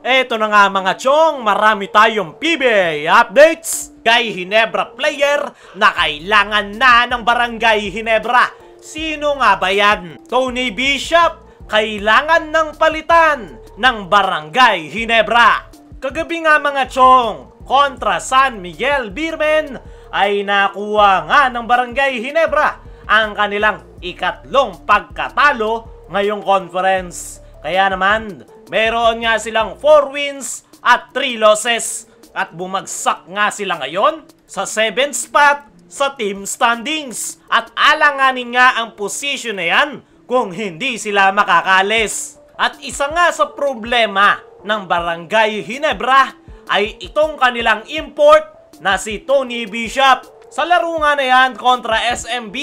Eto na nga mga chong, marami tayong PBA updates kay Ginebra player na kailangan na ng Barangay Ginebra. Sino nga ba yan? Tony Bishop, kailangan ng palitan ng Barangay Ginebra. Kagabi nga mga chong, kontra San Miguel Beermen ay nakuha nga ng Barangay Ginebra ang kanilang ikatlong pagkatalo ngayong conference. Kaya naman, meron nga silang 4 wins at 3 losses at bumagsak nga sila ngayon sa 7th spot sa team standings. At alanganin nga ang position na yan kung hindi sila makakalis. At isa nga sa problema ng Barangay Ginebra ay itong kanilang import na si Tony Bishop. Sa laro nga na yan kontra SMB,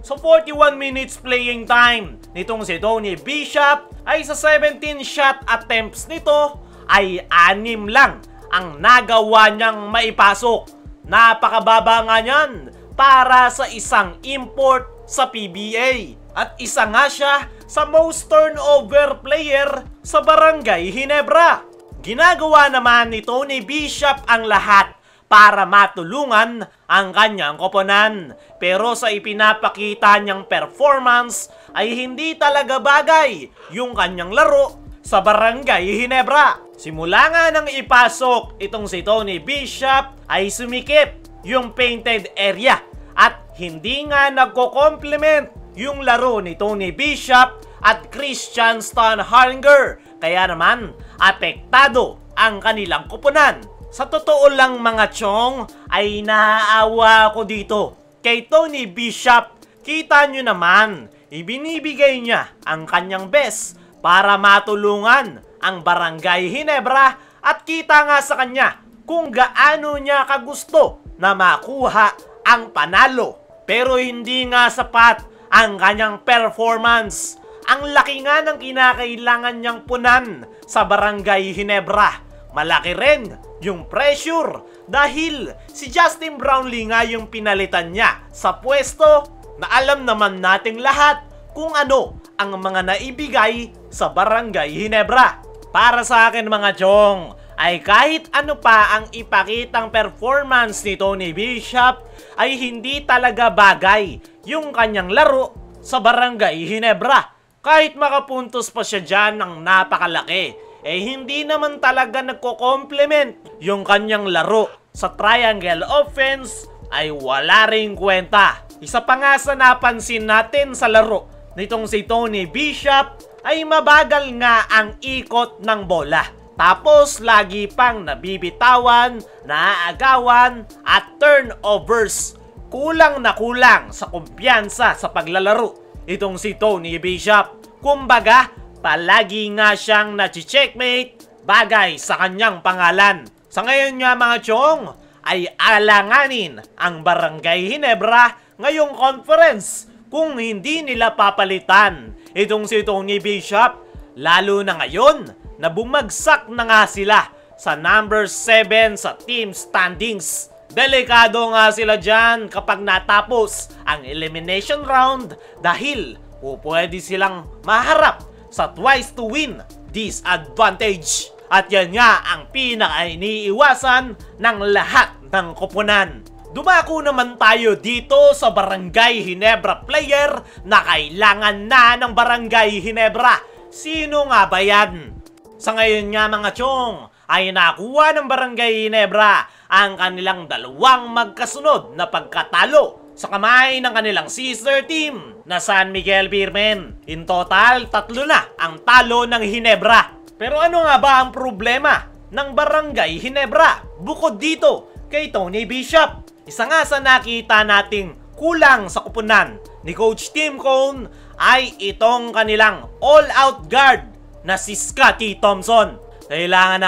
so 41 minutes playing time nitong si Tony Bishop ay sa 17 shot attempts nito ay 6 lang ang nagawa niyang maipasok. Napakababa nga niyan para sa isang import sa PBA. At isa nga siya sa most turnover player sa Barangay Ginebra. Ginagawa naman ni Tony Bishop ang lahat para matulungan ang kanyang koponan. Pero sa ipinapakita niyang performance ay hindi talaga bagay yung kanyang laro sa Barangay Ginebra. Simula nga nang ipasok itong si Tony Bishop ay sumikip yung painted area at hindi nga nagko-complement yung laro ni Tony Bishop at Christian Stan Harlinger. Kaya naman, apektado ang kanilang koponan. Sa totoo lang mga chong, ay naaawa ako dito kay Tony Bishop. Kita nyo naman, ibinibigay niya ang kanyang best para matulungan ang Barangay Ginebra at kita nga sa kanya kung gaano niya kagusto na makuha ang panalo. Pero hindi nga sapat ang kanyang performance. Ang laki nga ng kinakailangan niyang punan sa Barangay Ginebra. Malaki rin yung pressure dahil si Justin Brownlee nga yung pinalitan niya sa pwesto na alam naman nating lahat kung ano ang mga naibigay sa Barangay Ginebra. Para sa akin mga chong, ay kahit ano pa ang ipakitang performance ni Tony Bishop ay hindi talaga bagay yung kanyang laro sa Barangay Ginebra. Kahit makapuntos pa siya dyan ng napakalaki, eh hindi naman talaga nagko-complement yung kanyang laro sa triangle offense ay wala ring kwenta. Isa pa nga sa napansin natin sa laro nitong si Tony Bishop ay mabagal nga ang ikot ng bola. Tapos lagi pang nabibitawan, naaagawan at turnovers. Kulang na kulang sa kumpiyansa sa paglalaro itong si Tony Bishop. Kumbaga, palagi nga siyang nachi-checkmate bagay sa kanyang pangalan. Sa ngayon nga mga chong, ay alanganin ang Barangay Ginebra ngayong conference kung hindi nila papalitan itong si Tony Bishop. Lalo na ngayon na bumagsak na nga sila sa number 7 sa team standings. Delikado nga sila dyan kapag natapos ang elimination round dahil pwede silang maharap sa twice to win disadvantage. At yan nga ang pinaka-iniiwasan ng lahat ng koponan. Dumako naman tayo dito sa Barangay Ginebra player na kailangan na ng Barangay Ginebra. Sino nga ba yan? Sa ngayon nga mga chong, ay nakuha ng Barangay Ginebra ang kanilang dalawang magkasunod na pagkatalo sa kamay ng kanilang sister team na San Miguel Beermen. In total, 3 na ang talo ng Ginebra. Pero ano nga ba ang problema ng Barangay Ginebra bukod dito kay Tony Bishop? Isa nga sa nakita nating kulang sa kupunan ni Coach Tim Cone ay itong kanilang all-out guard na si Scotty Thompson. Kailangan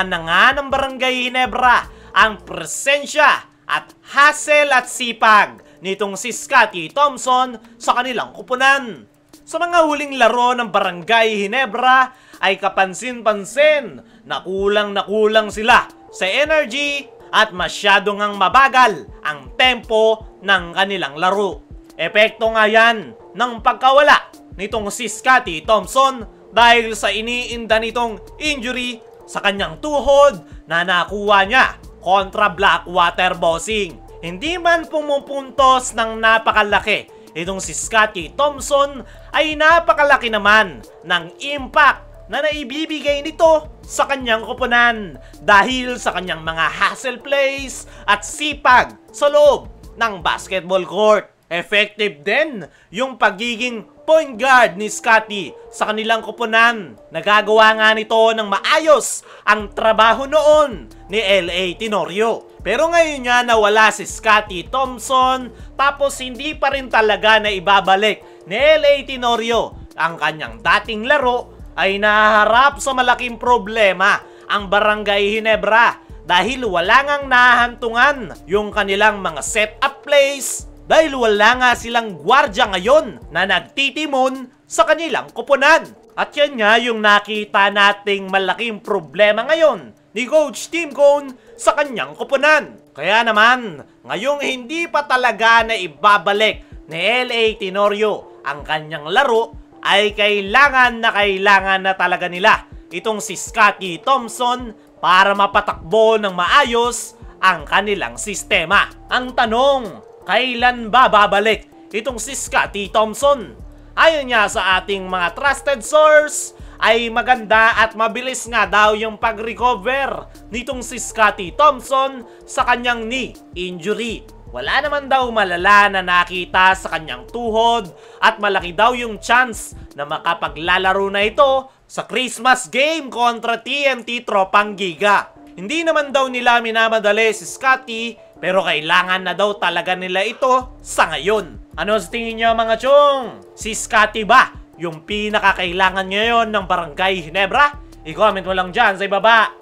na nga ng Barangay Ginebra ang presensya at hustle at sipag nitong si Scotty Thompson sa kanilang kupunan. Sa mga huling laro ng Barangay Ginebra ay kapansin-pansin na kulang sila sa energy at masyado ngang mabagal ang tempo ng kanilang laro. Epekto nga yan ng pagkawala nitong si Scotty Thompson dahil sa iniinda nitong injury sa kanyang tuhod na nakuha niya kontra Blackwater Bossing. Hindi man pumupuntos ng napakalaki, itong si Scotty Thompson ay napakalaki naman ng impact na naibibigay nito sa kanyang koponan dahil sa kanyang mga hustle plays at sipag sa loob ng basketball court. Effective din yung pagiging point guard ni Scotty sa kanilang koponan. Nagagawa nga nito ng maayos ang trabaho noon ni L.A. Tenorio. Pero ngayon nga nawala si Scotty Thompson, tapos hindi pa rin talaga na ibabalik ni L.A. Tenorio ang kanyang dating laro, ay nahaharap sa malaking problema ang Barangay Ginebra dahil wala ngang nahantungan yung kanilang mga set-up plays dahil wala nga silang gwardya ngayon na nagtitimon sa kanilang koponan. At yan nga yung nakita nating malaking problema ngayon ni Coach Tim Cone sa kanyang koponan. Kaya naman, ngayong hindi pa talaga na ibabalik ni L.A. Tenorio ang kanyang laro, ay kailangan na talaga nila itong si Scotty Thompson para mapatakbo ng maayos ang kanilang sistema. Ang tanong, kailan ba babalik itong si Scotty Thompson? Ayon nga sa ating mga trusted source, ay maganda at mabilis nga daw yung pag-recover nitong si Scotty Thompson sa kanyang knee injury. Wala naman daw malala na nakita sa kanyang tuhod at malaki daw yung chance na makapaglalaro na ito sa Christmas game kontra TNT Tropang Giga. Hindi naman daw nila minamadali si Scotty, pero kailangan na daw talaga nila ito sa ngayon. Ano sa tingin niyo mga chong? Si Scotty ba yung pinakakailangan ngayon ng Barangay Ginebra? I-comment mo lang dyan sa ibaba.